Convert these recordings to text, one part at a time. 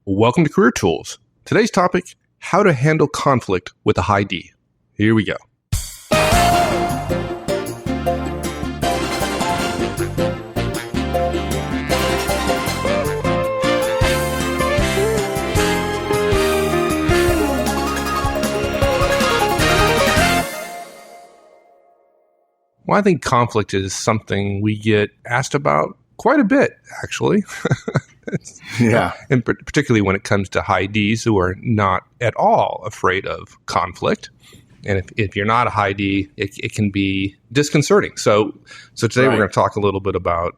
Welcome to Career Tools. Today's topic, how to handle conflict with a high D. Here we go. Well, I think conflict is something we get asked about quite a bit, actually. Yeah. And particularly when it comes to high Ds who are not at all afraid of conflict. And if you're not a high D, it can be disconcerting. So today we're going to talk a little bit about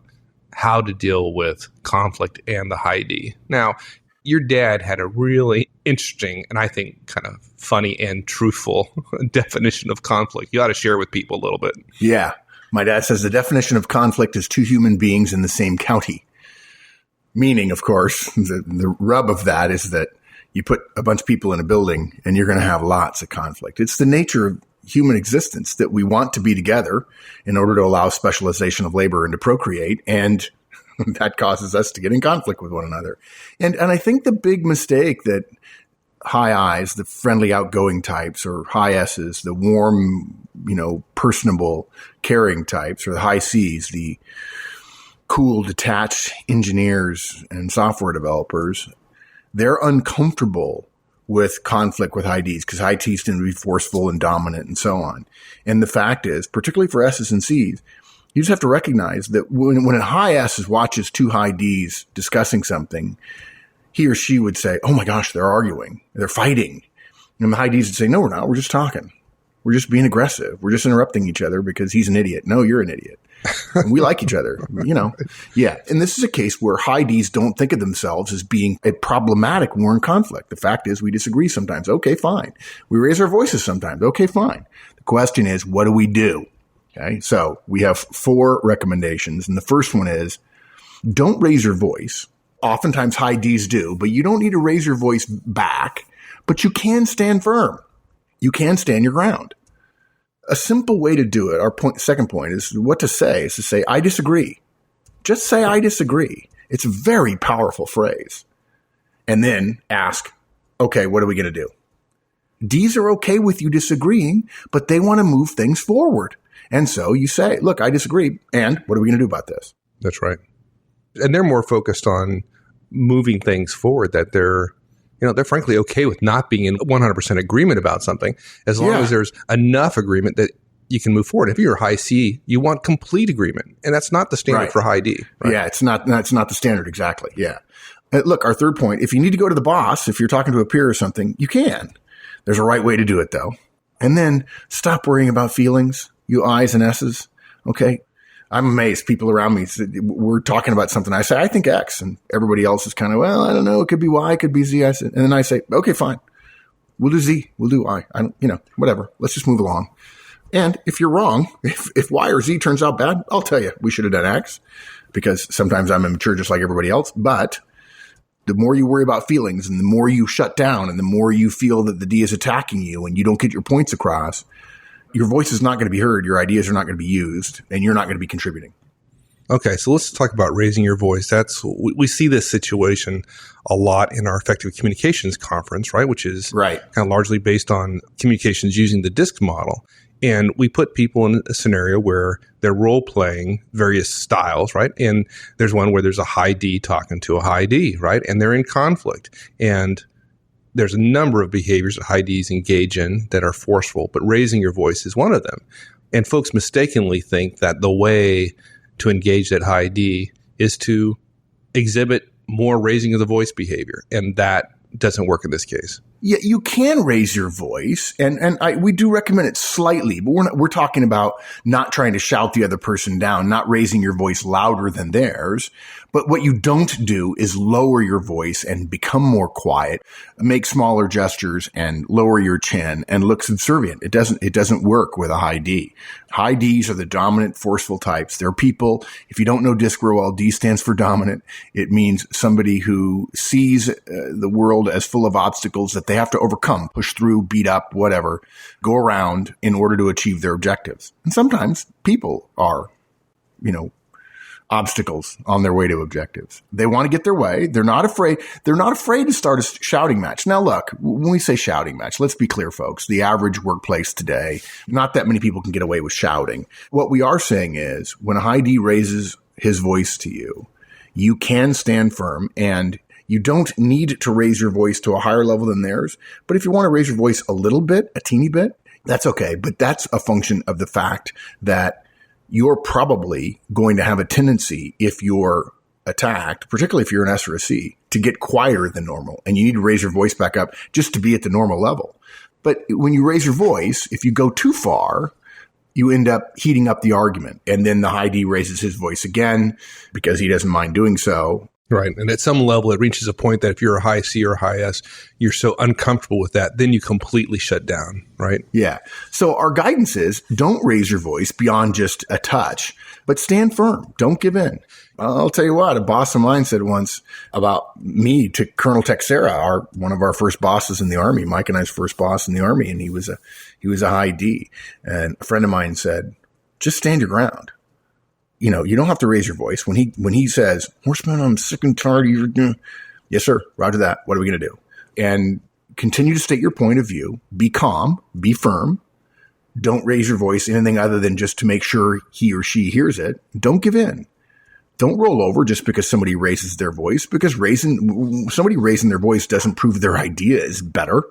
how to deal with conflict and the high D. Now, your dad had a really interesting and I think kind of funny and truthful definition of conflict. You ought to share it with people a little bit. Yeah. My dad says the definition of conflict is two human beings in the same county. Meaning, of course, the rub of that is that you put a bunch of people in a building and you're going to have lots of conflict. It's the nature of human existence that we want to be together in order to allow specialization of labor and to procreate. And that causes us to get in conflict with one another. And I think the big mistake that high Is, the friendly, outgoing types, or high S's, the warm, personable, caring types, or the high C's, the cool, detached engineers and software developers, they're uncomfortable with conflict with high Ds because high Ts tend to be forceful and dominant and so on. And the fact is, particularly for S's and C's, you just have to recognize that when a high S watches two high Ds discussing something, he or she would say, oh my gosh, they're arguing, they're fighting. And the high Ds would say, no, we're not, we're just talking. We're just being aggressive. We're just interrupting each other because he's an idiot. No, you're an idiot. And we like each other, Yeah. And this is a case where high Ds don't think of themselves as being a problematic war in conflict. The fact is we disagree sometimes. Okay, fine. We raise our voices sometimes. Okay, fine. The question is, what do we do? Okay. So we have 4 recommendations. And the first one is don't raise your voice. Oftentimes high Ds do, but you don't need to raise your voice back, but you can stand firm. You can stand your ground. A simple way to do it, second point, is what to say, is to say, I disagree. Just say, I disagree. It's a very powerful phrase. And then ask, okay, what are we going to do? Ds are okay with you disagreeing, but they want to move things forward. And so you say, look, I disagree. And what are we going to do about this? That's right. And they're more focused on moving things forward, that they're frankly okay with not being in 100% agreement about something, as long as there's enough agreement that you can move forward. If you're a high C, you want complete agreement, and that's not the standard for high D. Right? Yeah, it's not the standard exactly. Yeah. Look, our third point, if you need to go to the boss, if you're talking to a peer or something, you can. There's a right way to do it, though. And then stop worrying about feelings, you I's and S's. Okay. I'm amazed. People around me, we're talking about something. I say, I think X. And everybody else is kind of, well, I don't know. It could be Y. It could be Z. And then I say, okay, fine. We'll do Z. We'll do Y. Whatever. Let's just move along. And if you're wrong, if Y or Z turns out bad, I'll tell you, we should have done X, because sometimes I'm immature just like everybody else. But the more you worry about feelings and the more you shut down and the more you feel that the D is attacking you and you don't get your points across, your voice is not going to be heard, your ideas are not going to be used, and you're not going to be contributing. Okay, so let's talk about raising your voice. We see this situation a lot in our effective communications conference, right? Which is kind of largely based on communications using the DISC model. And we put people in a scenario where they're role-playing various styles, right? And there's one where there's a high D talking to a high D, right? And they're in conflict. And there's a number of behaviors that high Ds engage in that are forceful, but raising your voice is one of them. And folks mistakenly think that the way to engage that high D is to exhibit more raising of the voice behavior. And that doesn't work in this case. Yeah, you can raise your voice, and we do recommend it slightly, but we're talking about not trying to shout the other person down, not raising your voice louder than theirs. But what you don't do is lower your voice and become more quiet, make smaller gestures and lower your chin and look subservient. It doesn't work with a high D. High Ds are the dominant, forceful types. They're people. If you don't know DISC real well, D stands for dominant. It means somebody who sees the world as full of obstacles that they have to overcome, push through, beat up, whatever, go around in order to achieve their objectives. And sometimes people are, obstacles on their way to objectives. They want to get their way. They're not afraid. They're not afraid to start a shouting match. Now, look, when we say shouting match, let's be clear, folks. The average workplace today, not that many people can get away with shouting. What we are saying is when a high D raises his voice to you, you can stand firm, and you don't need to raise your voice to a higher level than theirs. But if you want to raise your voice a little bit, a teeny bit, that's okay. But that's a function of the fact that you're probably going to have a tendency, if you're attacked, particularly if you're an S or a C, to get quieter than normal. And you need to raise your voice back up just to be at the normal level. But when you raise your voice, if you go too far, you end up heating up the argument. And then the high D raises his voice again because he doesn't mind doing so. Right. And at some level, it reaches a point that if you're a high C or a high S, you're so uncomfortable with that, then you completely shut down, right? Yeah. So our guidance is don't raise your voice beyond just a touch, but stand firm. Don't give in. I'll tell you what, a boss of mine said once about me to Colonel Texera, one of our first bosses in the Army, Mike and I's first boss in the Army, and he was a high D. And a friend of mine said, just stand your ground. You know, you don't have to raise your voice. When he says, Horseman, I'm sick and tired of you. Yes, sir. Roger that. What are we going to do? And continue to state your point of view. Be calm. Be firm. Don't raise your voice anything other than just to make sure he or she hears it. Don't give in. Don't roll over just because somebody raises their voice, because somebody raising their voice doesn't prove their idea is better.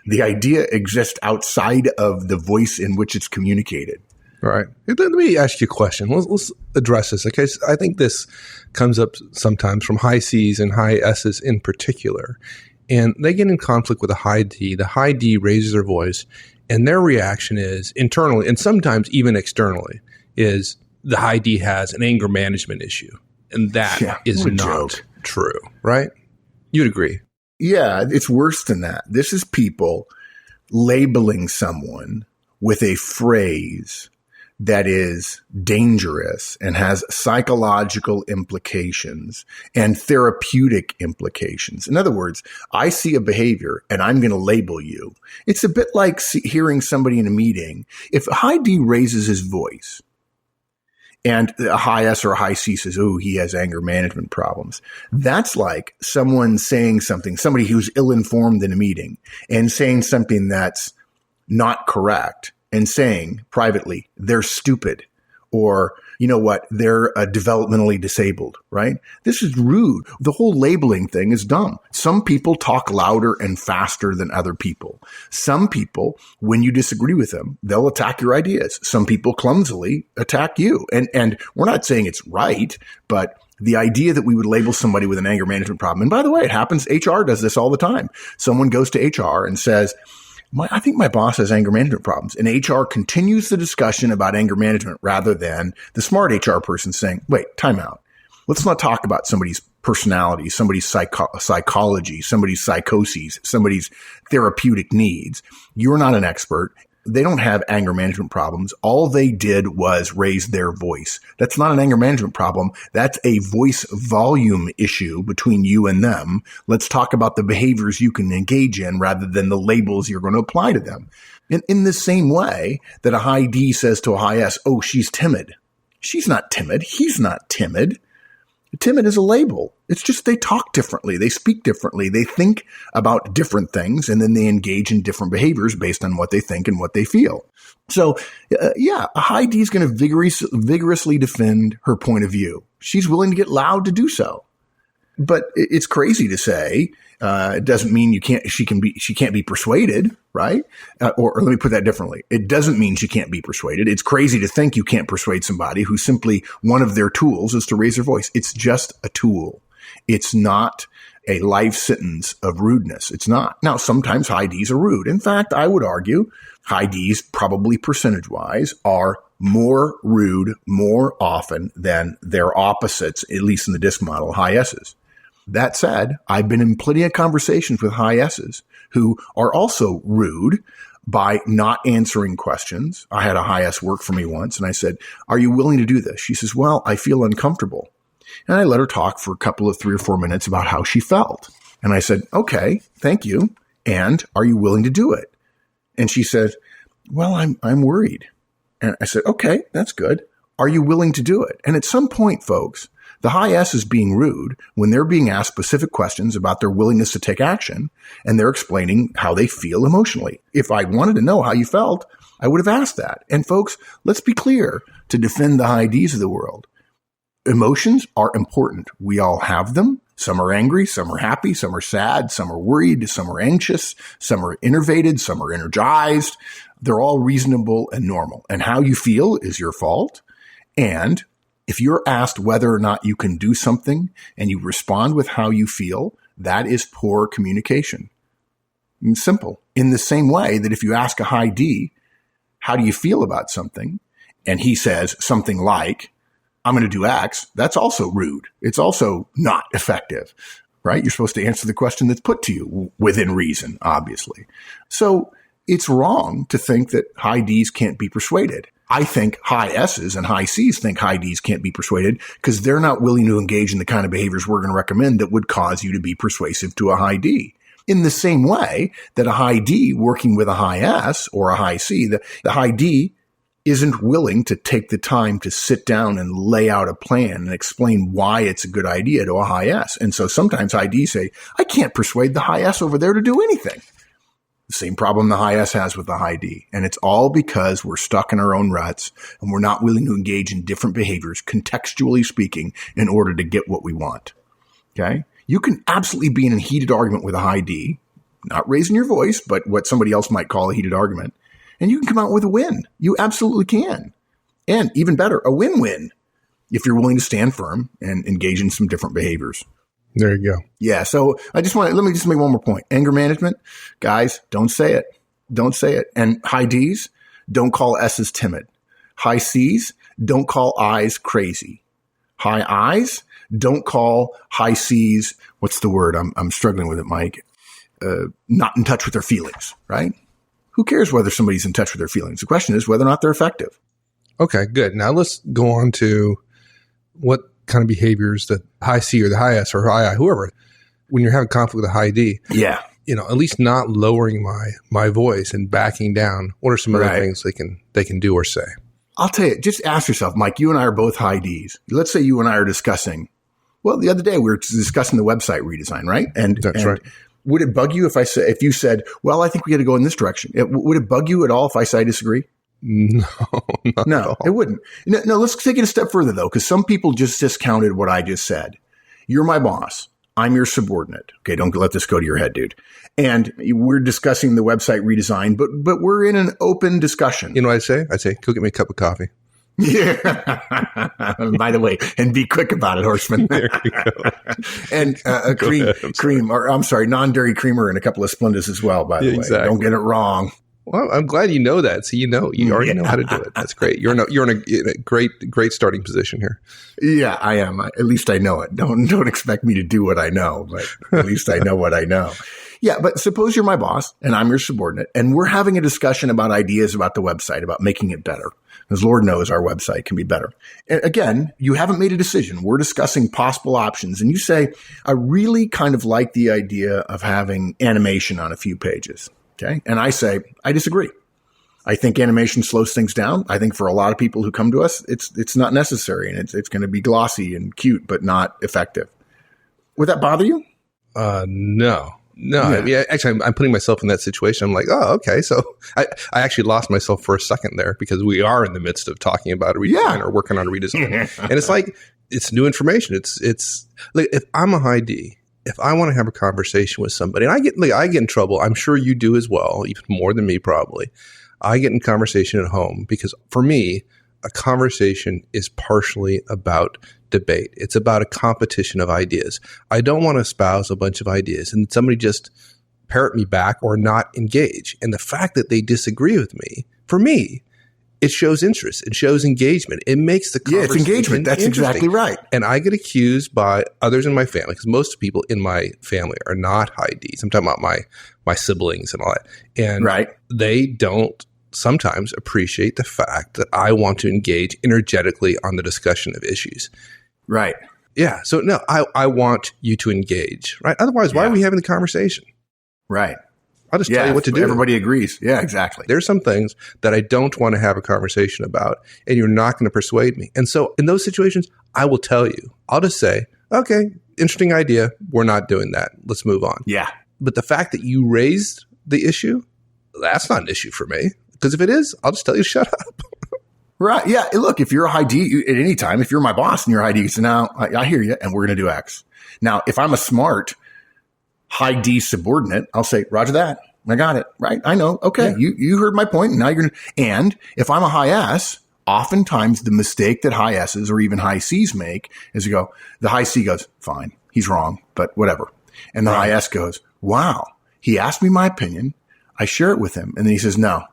The idea exists outside of the voice in which it's communicated. All right. Let me ask you a question. Let's address this. Okay. So I think this comes up sometimes from high C's and high S's in particular. And they get in conflict with a high D. The high D raises their voice, and their reaction is internally, and sometimes even externally, is the high D has an anger management issue. And that is not true, right? You'd agree. Yeah, it's worse than that. This is people labeling someone with a phrase that is dangerous and has psychological implications and therapeutic implications. In other words, I see a behavior and I'm going to label you. It's a bit like hearing somebody in a meeting. If a high D raises his voice and a high S or a high C says, oh, he has anger management problems, that's like someone saying something, somebody who's ill-informed in a meeting and saying something that's not correct, and saying privately, they're stupid, or, you know what, they're developmentally disabled, right? This is rude. The whole labeling thing is dumb. Some people talk louder and faster than other people. Some people, when you disagree with them, they'll attack your ideas. Some people clumsily attack you. And we're not saying it's right, but the idea that we would label somebody with an anger management problem, and by the way, it happens, HR does this all the time. Someone goes to HR and says, I think my boss has anger management problems. And HR continues the discussion about anger management rather than the smart HR person saying, wait, time out. Let's not talk about somebody's personality, somebody's psychology, somebody's psychoses, somebody's therapeutic needs. You're not an expert. They don't have anger management problems. All they did was raise their voice. That's not an anger management problem. That's a voice volume issue between you and them. Let's talk about the behaviors you can engage in rather than the labels you're going to apply to them. In the same way that a high D says to a high S, oh, she's timid. She's not timid. He's not timid. Timid is a label. It's just they talk differently. They speak differently. They think about different things, and then they engage in different behaviors based on what they think and what they feel. So, a high D is going to vigorously defend her point of view. She's willing to get loud to do so. But it's crazy to say it doesn't mean she can't be persuaded, right? Or let me put that differently. It doesn't mean she can't be persuaded. It's crazy to think you can't persuade somebody who simply one of their tools is to raise their voice. It's just a tool. It's not a life sentence of rudeness. It's not. Now, sometimes high Ds are rude. In fact, I would argue high Ds, probably percentage-wise, are more rude more often than their opposites, at least in the DISC model, high S's. That said, I've been in plenty of conversations with high S's who are also rude by not answering questions. I had a high S work for me once, and I said, are you willing to do this? She says, well, I feel uncomfortable. And I let her talk for a couple of 3 or 4 minutes about how she felt. And I said, okay, thank you. And are you willing to do it? And she said, well, I'm worried. And I said, okay, that's good. Are you willing to do it? And at some point, folks, the high S is being rude when they're being asked specific questions about their willingness to take action, and they're explaining how they feel emotionally. If I wanted to know how you felt, I would have asked that. And folks, let's be clear to defend the high Ds of the world. Emotions are important. We all have them. Some are angry, some are happy, some are sad, some are worried, some are anxious, some are innervated, some are energized. They're all reasonable and normal. And how you feel is your fault. And if you're asked whether or not you can do something and you respond with how you feel, that is poor communication. It's simple. In the same way that if you ask a high D, how do you feel about something? And he says something like, I'm going to do X, that's also rude. It's also not effective, right? You're supposed to answer the question that's put to you within reason, obviously. So it's wrong to think that high Ds can't be persuaded. I think high S's and high C's think high Ds can't be persuaded because they're not willing to engage in the kind of behaviors we're going to recommend that would cause you to be persuasive to a high D. In the same way that a high D working with a high S or a high C, the high D isn't willing to take the time to sit down and lay out a plan and explain why it's a good idea to a high S. And so sometimes high Ds say, I can't persuade the high S over there to do anything. The same problem the high S has with the high D. And it's all because we're stuck in our own ruts and we're not willing to engage in different behaviors, contextually speaking, in order to get what we want. Okay? You can absolutely be in a heated argument with a high D, not raising your voice, but what somebody else might call a heated argument. And you can come out with a win. You absolutely can. And even better, a win-win if you're willing to stand firm and engage in some different behaviors. There you go. Yeah. So let me just make one more point. Anger management, guys, don't say it. Don't say it. And high Ds, don't call S's timid. High C's, don't call I's crazy. High I's, don't call high C's, what's the word? I'm struggling with it, Mike. Not in touch with their feelings, right? Who cares whether somebody's in touch with their feelings? The question is whether or not they're effective. Okay, good. Now let's go on to what kind of behaviors the high C or the high S or high I, whoever, when you're having conflict with a high D, yeah, at least not lowering my voice and backing down. What are some other things they can do or say? I'll tell you, just ask yourself, Mike, you and I are both high Ds. Let's say you and I are discussing, well, the other day we were discussing the website redesign, right? That's right. Would it bug you if you said, well, I think we got to go in this direction? Would it bug you at all if I say I disagree? No, not at all. It wouldn't. No, let's take it a step further, though, because some people just discounted what I just said. You're my boss. I'm your subordinate. Okay, don't let this go to your head, dude. And we're discussing the website redesign, but we're in an open discussion. You know what I say? I say, go get me a cup of coffee. Yeah. By the way, and be quick about it, Horstman. There you go. And a cream, or I'm sorry, non-dairy creamer and a couple of Splendas as well, by the way. Exactly. Don't get it wrong. Well, I'm glad you know that. So you already know how to do it. That's great. You're in a great starting position here. Yeah, I am. At least I know it. Don't expect me to do what I know, but at least I know what I know. Yeah, but suppose you're my boss and I'm your subordinate and we're having a discussion about ideas about the website, about making it better. Because Lord knows our website can be better. And again, you haven't made a decision. We're discussing possible options. And you say, I really kind of like the idea of having animation on a few pages. Okay. And I say, I disagree. I think animation slows things down. I think for a lot of people who come to us, it's not necessary and it's going to be glossy and cute, but not effective. Would that bother you? No. No, Yeah. I mean, actually, I'm putting myself in that situation. I'm like, oh, okay. So I actually lost myself for a second there because we are in the midst of talking about a redesign or working on a redesign. And it's like, it's new information. It's like, if I'm a high D, if I want to have a conversation with somebody, and I get in trouble, I'm sure you do as well, even more than me probably. I get in conversation at home because for me, a conversation is partially about debate. It's about a competition of ideas. I don't want to espouse a bunch of ideas and somebody just parrot me back or not engage. And the fact that they disagree with me, for me, it shows interest. It shows engagement. It makes the conversation it's engagement. That's exactly right. And I get accused by others in my family, because most people in my family are not high Ds. I'm talking about my siblings and all that. And they don't sometimes appreciate the fact that I want to engage energetically on the discussion of issues. Right. Yeah. So no, I want you to engage, right? Otherwise, why are we having the conversation? Right. I'll just tell you what to do. Everybody agrees. Yeah, exactly. There's some things that I don't want to have a conversation about, and you're not going to persuade me. And so in those situations, I will tell you. I'll just say, okay, interesting idea. We're not doing that. Let's move on. Yeah. But the fact that you raised the issue, that's not an issue for me. Because if it is, I'll just tell you to shut up. Right. Yeah. Look, if you're a high D at any time, if you're my boss and you're a high D, you say, no, I hear you, and we're going to do X. Now, if I'm a smart high D subordinate, I'll say, Roger that. I got it. Right. I know. Okay. Yeah. You heard my point. And now you're going to, and if I'm a high S, oftentimes the mistake that high S's or even high C's make is you go, the high C goes, fine, he's wrong, but whatever. And the high S goes, wow, he asked me my opinion. I share it with him. And then he says, no.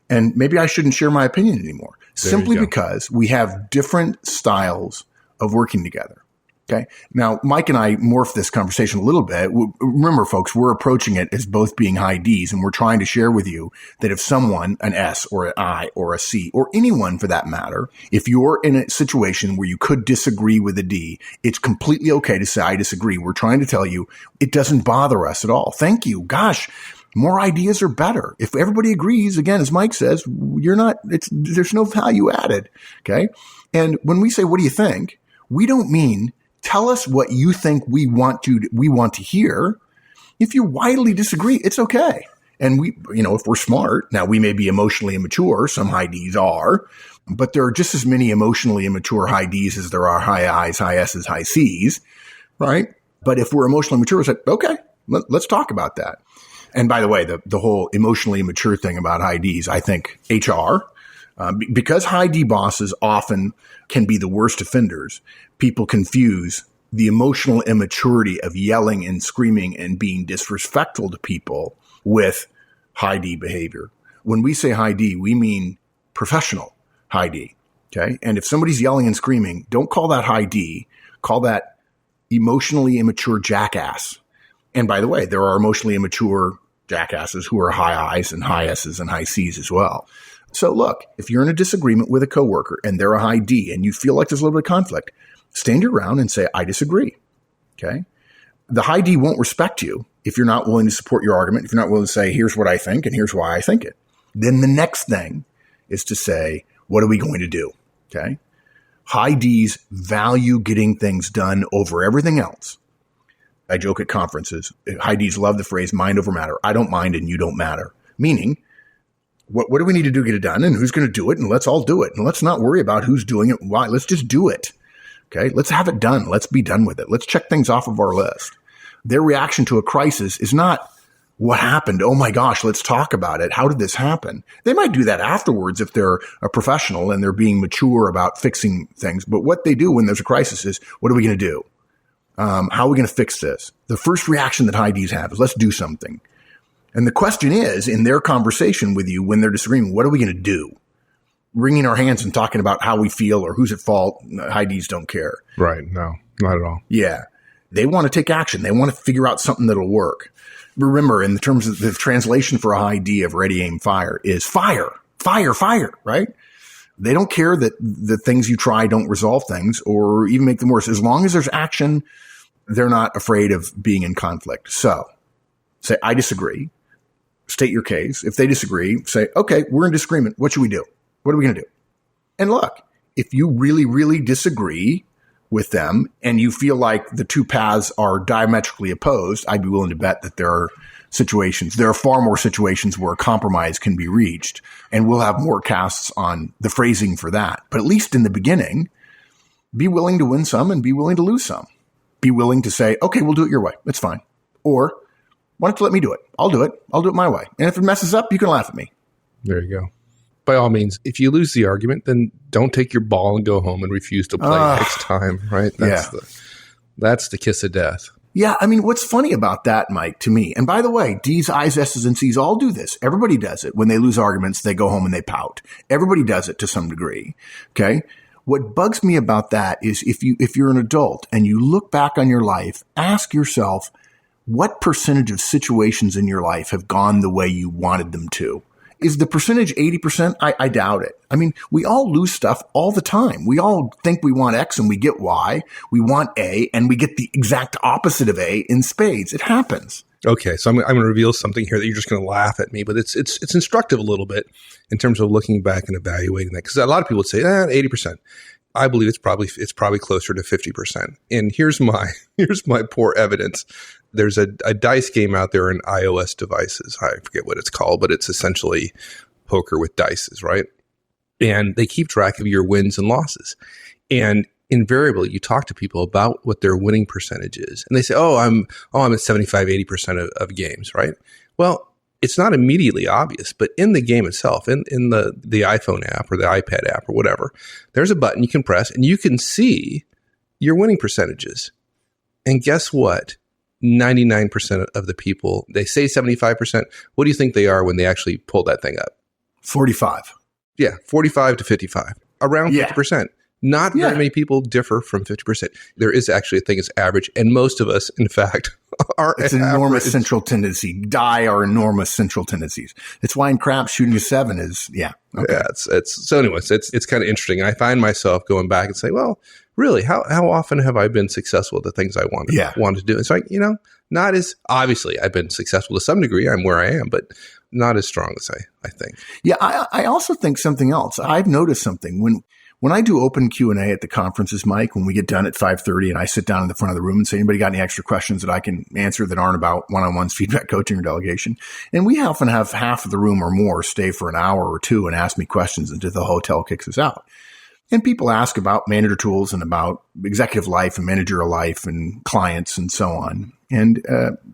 And maybe I shouldn't share my opinion anymore. Simply because we have different styles of working together. Okay. Now, Mike and I morphed this conversation a little bit. Remember, folks, we're approaching it as both being high Ds, and we're trying to share with you that if someone, an S or an I or a C or anyone for that matter, if you're in a situation where you could disagree with a D, it's completely okay to say, I disagree. We're trying to tell you it doesn't bother us at all. Thank you. Gosh, more ideas are better. If everybody agrees, again, as Mike says, there's no value added. Okay. And when we say, what do you think? We don't mean, tell us what you think we want to hear. If you widely disagree, it's okay. And if we're smart, now we may be emotionally immature. Some high Ds are, but there are just as many emotionally immature high Ds as there are high Is, high S's, high C's, right? But if we're emotionally mature, it's like, okay, let's talk about that. And by the way, the whole emotionally immature thing about high Ds, I think HR, because high D bosses often can be the worst offenders, people confuse the emotional immaturity of yelling and screaming and being disrespectful to people with high D behavior. When we say high D, we mean professional high D. Okay. And if somebody's yelling and screaming, don't call that high D, call that emotionally immature jackass. And by the way, there are emotionally immature jackasses who are high I's and high S's and high C's as well. So look, if you're in a disagreement with a coworker and they're a high D and you feel like there's a little bit of conflict, stand your ground and say, I disagree. Okay. The high D won't respect you if you're not willing to support your argument, if you're not willing to say, here's what I think and here's why I think it. Then the next thing is to say, what are we going to do? Okay. High Ds value getting things done over everything else. I joke at conferences. High Ds love the phrase mind over matter. I don't mind and you don't matter. Meaning, what do we need to do to get it done and who's going to do it? And let's all do it. And let's not worry about who's doing it. Why? Let's just do it. Okay. Let's have it done. Let's be done with it. Let's check things off of our list. Their reaction to a crisis is not what happened. Oh my gosh, let's talk about it. How did this happen? They might do that afterwards if they're a professional and they're being mature about fixing things. But what they do when there's a crisis is, what are we going to do? How are we going to fix this? The first reaction that high Ds have is let's do something. And the question is, in their conversation with you, when they're disagreeing, what are we going to do? Wringing our hands and talking about how we feel or who's at fault, high Ds don't care. Right. No, not at all. Yeah. They want to take action. They want to figure out something that'll work. Remember, in the terms of the translation for a high D of ready, aim, fire is fire, fire, fire, right? They don't care that the things you try don't resolve things or even make them worse. As long as there's action, they're not afraid of being in conflict. So say, I disagree. State your case. If they disagree, say, okay, we're in disagreement. What should we do? What are we going to do? And look, if you really, really disagree with them and you feel like the two paths are diametrically opposed, I'd be willing to bet that there are far more situations where a compromise can be reached. And we'll have more casts on the phrasing for that. But at least in the beginning, be willing to win some and be willing to lose some. Be willing to say, okay, we'll do it your way. It's fine. Or why don't you let me do it? I'll do it. I'll do it my way. And if it messes up, you can laugh at me. There you go. By all means, if you lose the argument, then don't take your ball and go home and refuse to play next time, right? That's the kiss of death. Yeah, I mean, what's funny about that, Mike, to me, and by the way, D's, I's, S's, and C's all do this. Everybody does it. When they lose arguments, they go home and they pout. Everybody does it to some degree, okay? What bugs me about that is if you're an adult and you look back on your life, ask yourself, what percentage of situations in your life have gone the way you wanted them to? Is the percentage 80%? I doubt it. I mean, we all lose stuff all the time. We all think we want X and we get Y. We want A and we get the exact opposite of A in spades. It happens. Okay, so I'm going to reveal something here that you're just going to laugh at me, but it's instructive a little bit in terms of looking back and evaluating that, because a lot of people would say 80%. I believe it's probably closer to 50%. And here's my poor evidence. There's a dice game out there in iOS devices. I forget what it's called, but it's essentially poker with dices, right? And they keep track of your wins and losses. And invariably, you talk to people about what their winning percentage is, and they say, I'm at 75, 80% of games, right? Well, it's not immediately obvious, but in the game itself, in the iPhone app or the iPad app or whatever, there's a button you can press and you can see your winning percentages. And guess what? 99% of the people, they say 75%. What do you think they are when they actually pull that thing up? 45. Yeah, 45 to 55, around 50%. Not very many people differ from 50%. There is actually a thing as average, and most of us, in fact, are It's an enormous central tendency. Die are enormous central tendencies. It's why in craps shooting a 7 is, okay. Yeah, so anyways, it's kind of interesting. And I find myself going back and say, well, really, how often have I been successful at the things I wanted to do? It's like, not as, obviously, I've been successful to some degree. I'm where I am, but not as strong as I think. Yeah, I also think something else. I've noticed something. When I do open Q&A at the conferences, Mike, when we get done at 5:30 and I sit down in the front of the room and say, anybody got any extra questions that I can answer that aren't about one-on-ones, feedback, coaching, or delegation? And we often have half of the room or more stay for an hour or two and ask me questions until the hotel kicks us out. And people ask about manager tools and about executive life and managerial life and clients and so on. And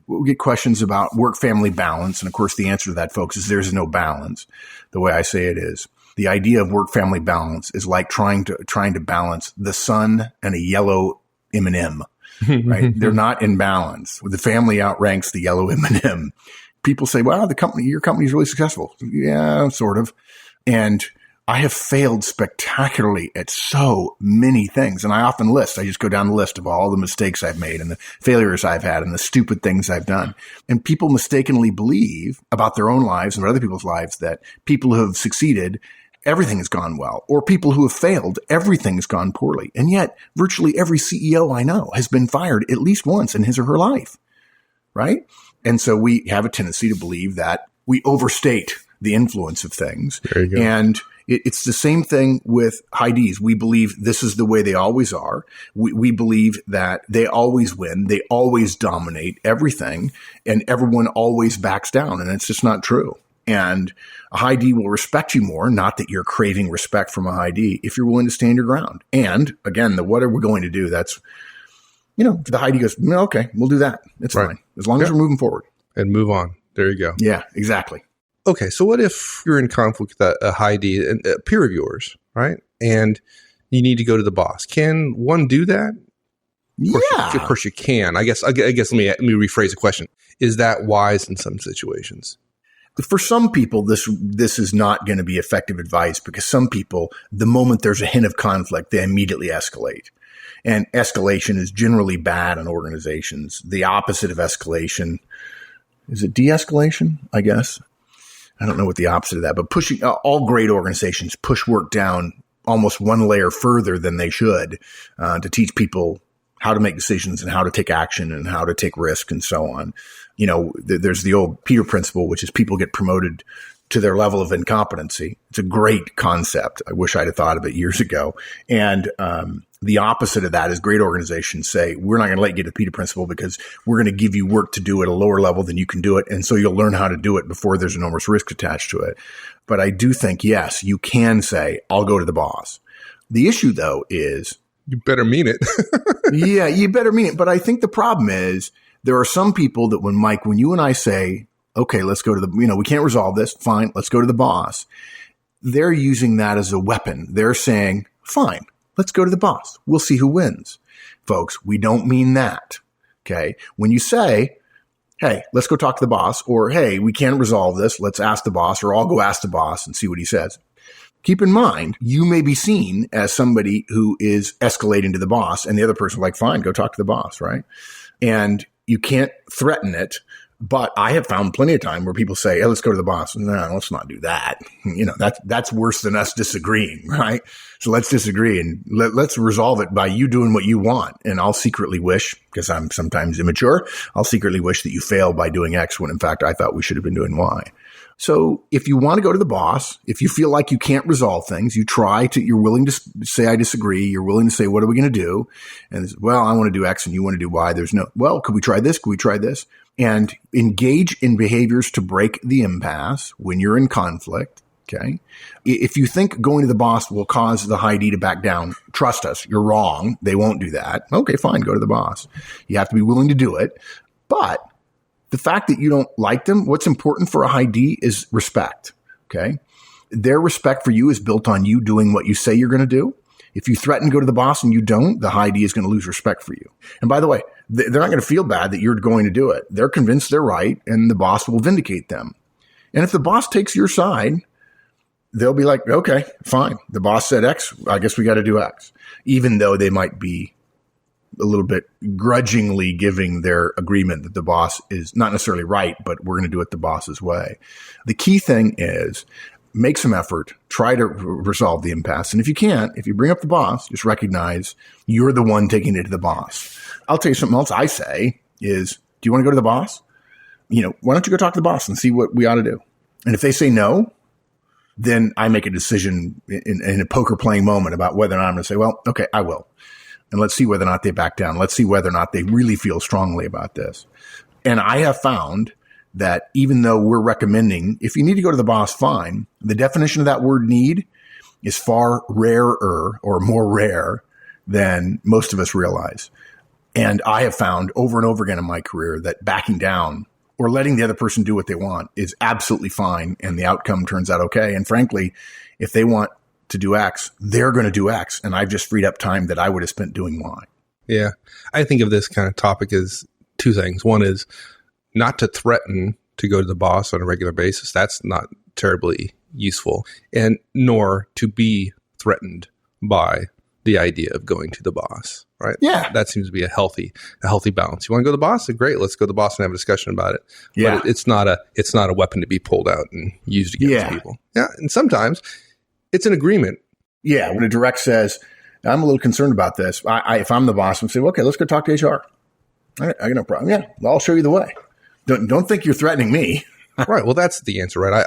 we'll get questions about work-family balance. And of course, the answer to that, folks, is there's no balance. The way I say it is, the idea of work-family balance is like trying to balance the sun and a yellow M&M, right? They're not in balance. The family outranks the yellow M&M. People say, well, your company is really successful. Yeah, sort of. And I have failed spectacularly at so many things. And I often I just go down the list of all the mistakes I've made and the failures I've had and the stupid things I've done. And people mistakenly believe about their own lives and other people's lives that people who have succeeded, everything has gone well, or people who have failed, everything's gone poorly. And yet virtually every CEO I know has been fired at least once in his or her life, right? And so we have a tendency to believe that we overstate the influence of things. There you go. And it's the same thing with high Ds. We believe this is the way they always are. We believe that they always win. They always dominate everything, and everyone always backs down. And it's just not true. And a high D will respect you more, not that you're craving respect from a high D, if you're willing to stand your ground. And again, what are we going to do? That's, the high D goes, okay, we'll do that. It's fine. As long as we're moving forward. And move on. There you go. Yeah, exactly. Okay, so what if you're in conflict with a high D, a peer of yours, right? And you need to go to the boss. Can one do that? Of course you can. I guess let me rephrase the question. Is that wise in some situations? For some people, this is not going to be effective advice, because some people, the moment there's a hint of conflict, they immediately escalate. And escalation is generally bad in organizations. The opposite of escalation, is it de-escalation, I guess? I don't know what the opposite of that, but pushing, all great organizations push work down almost one layer further than they should, to teach people how to make decisions and how to take action and how to take risk and so on. There's the old Peter principle, which is people get promoted to their level of incompetency. It's a great concept. I wish I'd have thought of it years ago. And the opposite of that is great organizations say, we're not going to let you get to the Peter principle because we're going to give you work to do at a lower level than you can do it. And so you'll learn how to do it before there's enormous risk attached to it. But I do think, yes, you can say, I'll go to the boss. The issue, though, is you better mean it. Yeah, you better mean it. But I think the problem is there are some people that when you and I say, okay, let's go to we can't resolve this. Fine. Let's go to the boss. They're using that as a weapon. They're saying, fine, let's go to the boss. We'll see who wins. Folks, we don't mean that. Okay. When you say, hey, let's go talk to the boss, or hey, we can't resolve this. Let's ask the boss, or I'll go ask the boss and see what he says. Keep in mind, you may be seen as somebody who is escalating to the boss, and the other person like, fine, go talk to the boss, right? And you can't threaten it, But I have found plenty of time where people say, hey, let's go to the boss. No, let's not do that. That's worse than us disagreeing, right? So let's disagree and let's resolve it by you doing what you want. And I'll secretly wish, because I'm sometimes immature, I'll secretly wish that you failed by doing X when in fact I thought we should have been doing Y. So if you want to go to the boss, if you feel like you can't resolve things, you're willing to say, I disagree. You're willing to say, what are we going to do? And well, I want to do X and you want to do Y. Could we try this? Could we try this? And engage in behaviors to break the impasse when you're in conflict. Okay. If you think going to the boss will cause the high D to back down, trust us, you're wrong. They won't do that. Okay, fine. Go to the boss. You have to be willing to do it. But the fact that you don't like them, what's important for a high D is respect. Okay. Their respect for you is built on you doing what you say you're going to do. If you threaten to go to the boss and you don't, the high D is going to lose respect for you. And by the way, they're not going to feel bad that you're going to do it. They're convinced they're right and the boss will vindicate them. And if the boss takes your side, they'll be like, okay, fine. The boss said X. I guess we got to do X, even though they might be a little bit grudgingly giving their agreement that the boss is not necessarily right, but we're going to do it the boss's way. The key thing is make some effort, try to resolve the impasse. And if you can't, if you bring up the boss, just recognize you're the one taking it to the boss. I'll tell you something else I say is, do you want to go to the boss? Why don't you go talk to the boss and see what we ought to do? And if they say no, then I make a decision in a poker playing moment about whether or not I'm going to say, well, okay, I will. And let's see whether or not they back down. Let's see whether or not they really feel strongly about this. And I have found that even though we're recommending, if you need to go to the boss, fine. The definition of that word need is far rarer or more rare than most of us realize. And I have found over and over again in my career that backing down or letting the other person do what they want is absolutely fine. And the outcome turns out okay. And frankly, if they want to do X, they're going to do X. And I've just freed up time that I would have spent doing Y. Yeah. I think of this kind of topic as two things. One is not to threaten to go to the boss on a regular basis. That's not terribly useful. And nor to be threatened by the idea of going to the boss, right? Yeah. That seems to be a healthy balance. You want to go to the boss? Great. Let's go to the boss and have a discussion about it. Yeah. But it's not a weapon to be pulled out and used against people. Yeah. And sometimes it's an agreement. Yeah. When a direct says, I'm a little concerned about this. If I'm the boss, I'm saying, okay, let's go talk to HR. I got no problem. Yeah. I'll show you the way. Don't think you're threatening me. Right. Well, that's the answer, right?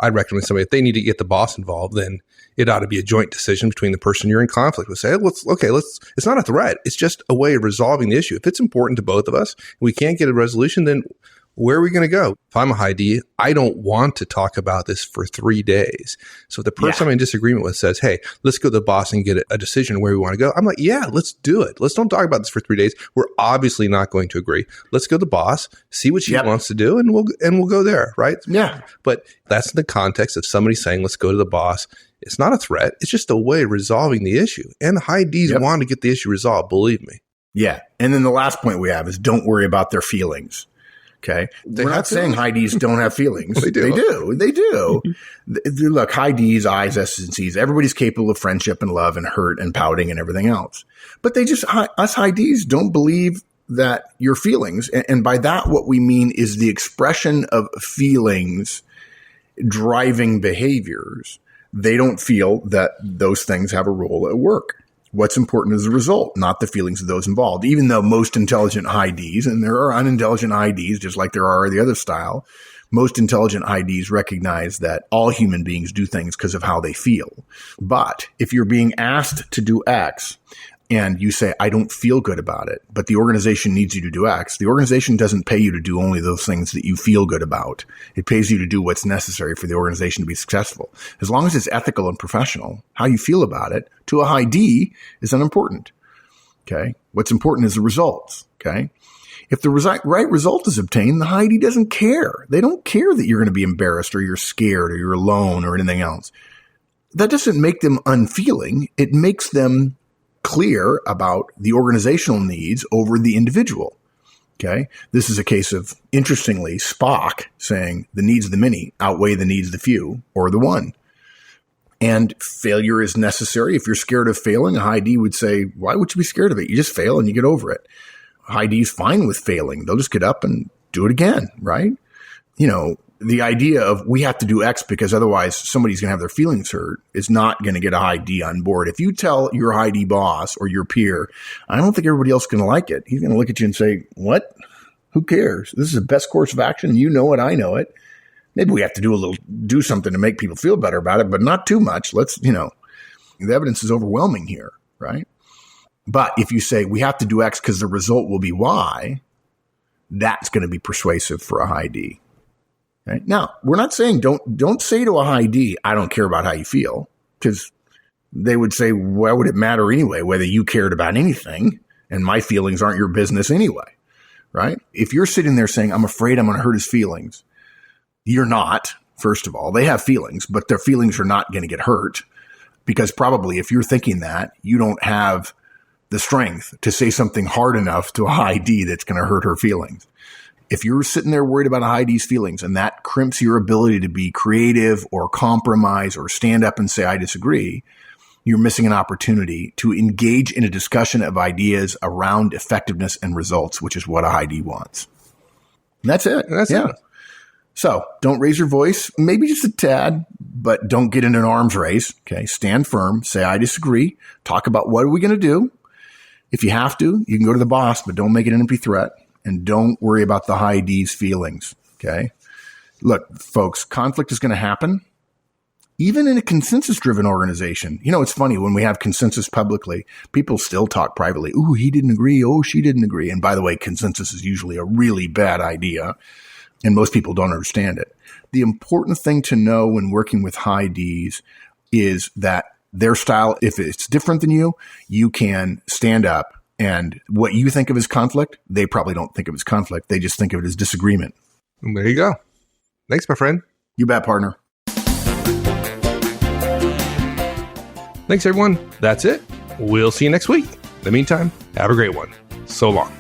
I'd recommend somebody, if they need to get the boss involved, then it ought to be a joint decision between the person you're in conflict with. Say, it's not a threat. It's just a way of resolving the issue. If it's important to both of us, and we can't get a resolution, then where are we going to go? If I'm a high D, I don't want to talk about this for 3 days. So if the person I'm in disagreement with says, hey, let's go to the boss and get a decision where we want to go, I'm like, yeah, let's do it. Let's don't talk about this for 3 days. We're obviously not going to agree. Let's go to the boss, see what she wants to do, and we'll go there, right? Yeah. But that's in the context of somebody saying, let's go to the boss. It's not a threat. It's just a way of resolving the issue. And the high Ds want to get the issue resolved, believe me. Yeah. And then the last point we have is don't worry about their feelings. Okay. We're not saying high Ds don't have feelings. They do. Look, high Ds, I's, S's, and C's. Everybody's capable of friendship and love and hurt and pouting and everything else. But us high Ds don't believe that your feelings. And by that, what we mean is the expression of feelings driving behaviors. They don't feel that those things have a role at work. What's important is the result, not the feelings of those involved. Even though most intelligent high Ds, and there are unintelligent high Ds, just like there are the other style, most intelligent high Ds recognize that all human beings do things because of how they feel. But if you're being asked to do X and you say, I don't feel good about it, but the organization needs you to do X, the organization doesn't pay you to do only those things that you feel good about. It pays you to do what's necessary for the organization to be successful. As long as it's ethical and professional, how you feel about it to a high D is unimportant. Okay. What's important is the results. Okay. If the right result is obtained, the high D doesn't care. They don't care that you're going to be embarrassed or you're scared or you're alone or anything else. That doesn't make them unfeeling. It makes them clear about the organizational needs over the individual. Okay. This is a case of, interestingly, Spock saying the needs of the many outweigh the needs of the few or the one. And failure is necessary. If you're scared of failing, a high D would say, why would you be scared of it? You just fail and you get over it. High D is fine with failing. They'll just get up and do it again, right? The idea of we have to do X because otherwise somebody's going to have their feelings hurt is not going to get a high D on board. If you tell your high D boss or your peer, I don't think everybody else is going to like it. He's going to look at you and say, what? Who cares? This is the best course of action. You know it. I know it. Maybe we have to do something to make people feel better about it, but not too much. The evidence is overwhelming here, right? But if you say we have to do X because the result will be Y, that's going to be persuasive for a high D. Okay? Now, we're not saying don't say to a high D, I don't care about how you feel, because they would say, why would it matter anyway, whether you cared about anything, and my feelings aren't your business anyway, right? If you're sitting there saying, I'm afraid I'm going to hurt his feelings, you're not, first of all. They have feelings, but their feelings are not going to get hurt, because probably if you're thinking that, you don't have the strength to say something hard enough to a high D that's going to hurt her feelings. If you're sitting there worried about a high D's feelings and that crimps your ability to be creative or compromise or stand up and say, I disagree, you're missing an opportunity to engage in a discussion of ideas around effectiveness and results, which is what a high D wants. And that's it. That's it. So don't raise your voice, maybe just a tad, but don't get in an arms race. Okay. Stand firm, say, I disagree, talk about what are we going to do. If you have to, you can go to the boss, but don't make it an empty threat. And don't worry about the high D's feelings, okay? Look, folks, conflict is going to happen, even in a consensus-driven organization. It's funny, when we have consensus publicly, people still talk privately. Ooh, he didn't agree. Oh, she didn't agree. And by the way, consensus is usually a really bad idea, and most people don't understand it. The important thing to know when working with high D's is that their style, if it's different than you can stand up. And what you think of as conflict, they probably don't think of as conflict. They just think of it as disagreement. And there you go. Thanks, my friend. You bet, partner. Thanks, everyone. That's it. We'll see you next week. In the meantime, have a great one. So long.